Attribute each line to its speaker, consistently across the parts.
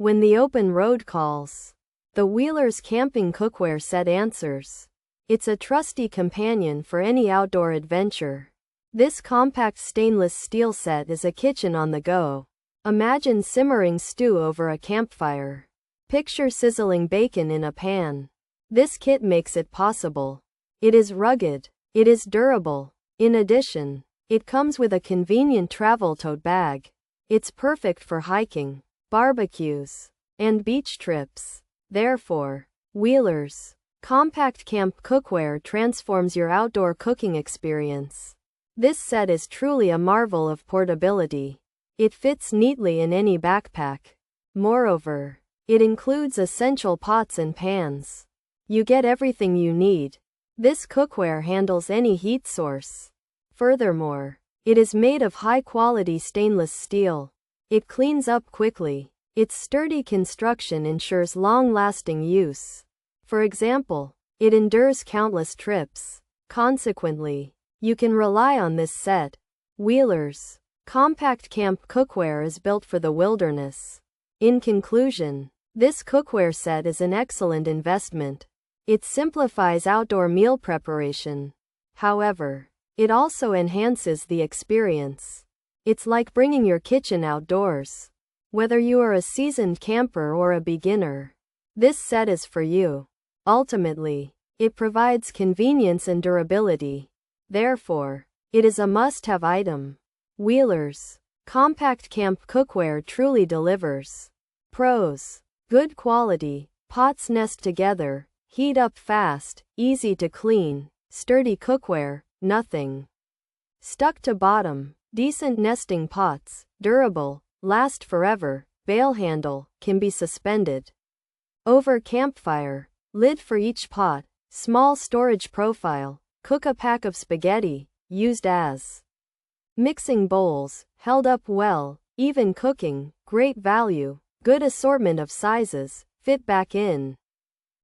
Speaker 1: when the open road calls. The Wealers Camping Cookware Set answers. It's a trusty companion for any outdoor adventure. This compact stainless steel set is a kitchen on the go. Imagine simmering stew over a campfire. Picture sizzling bacon in a pan. This kit makes it possible. It is rugged. It is durable. In addition, it comes with a convenient travel tote bag. It's perfect for hiking, barbecues, and beach trips. Therefore, Wealers Compact Camp Cookware transforms your outdoor cooking experience. This set is truly a marvel of portability. It fits neatly in any backpack. Moreover, it includes essential pots and pans. You get everything you need. This cookware handles any heat source. Furthermore, it is made of high-quality stainless steel. It cleans up quickly. Its sturdy construction ensures long-lasting use. For example, it endures countless trips. Consequently, you can rely on this set. Wealers Compact Camp Cookware is built for the wilderness. In conclusion, this cookware set is an excellent investment. It simplifies outdoor meal preparation. However, it also enhances the experience. It's like bringing your kitchen outdoors. Whether you are a seasoned camper or a beginner, this set is for you. Ultimately, it provides convenience and durability. Therefore, it is a must-have item. Wealers Compact Camp Cookware truly delivers. Pros: good quality, pots nest together, heat up fast, easy to clean, sturdy cookware, nothing stuck to bottom, decent nesting pots, durable, last forever, bail handle, can be suspended over campfire, lid for each pot, small storage profile, cook a pack of spaghetti, used as mixing bowls, held up well, even cooking, great value, good assortment of sizes, fit back in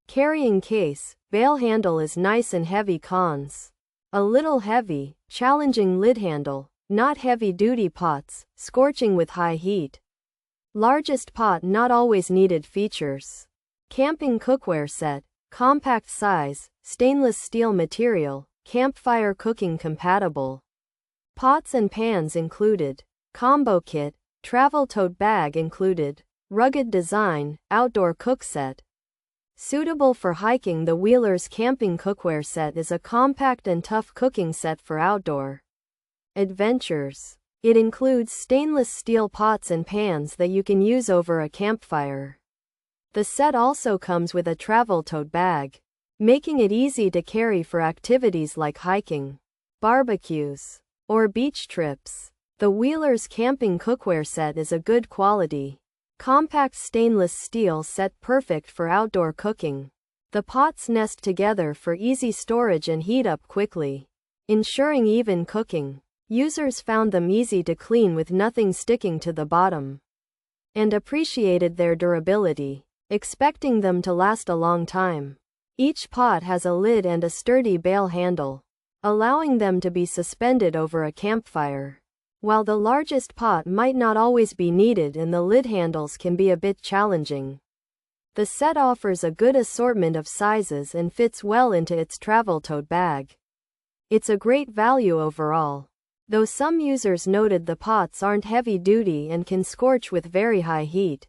Speaker 1: carrying case, bail handle is nice and heavy. Cons: a little heavy, challenging lid handle, not heavy-duty pots, scorching with high heat. Largest pot not always needed. Features: camping cookware set, compact size, stainless steel material, campfire cooking compatible. Pots and pans included. Combo kit, travel tote bag included. Rugged design, outdoor cook set. Suitable for hiking. The Wealers Camping Cookware Set is a compact and tough cooking set for outdoor adventures. It includes stainless steel pots and pans that you can use over a campfire. The set also comes with a travel tote bag, making it easy to carry for activities like hiking, barbecues, or beach trips. The Wealers Camping Cookware Set is a good quality, compact stainless steel set perfect for outdoor cooking. The pots nest together for easy storage and heat up quickly, ensuring even cooking. Users found them easy to clean with nothing sticking to the bottom, and appreciated their durability, expecting them to last a long time. Each pot has a lid and a sturdy bail handle, allowing them to be suspended over a campfire. While the largest pot might not always be needed and the lid handles can be a bit challenging, the set offers a good assortment of sizes and fits well into its travel tote bag. It's a great value overall, though some users noted the pots aren't heavy-duty and can scorch with very high heat.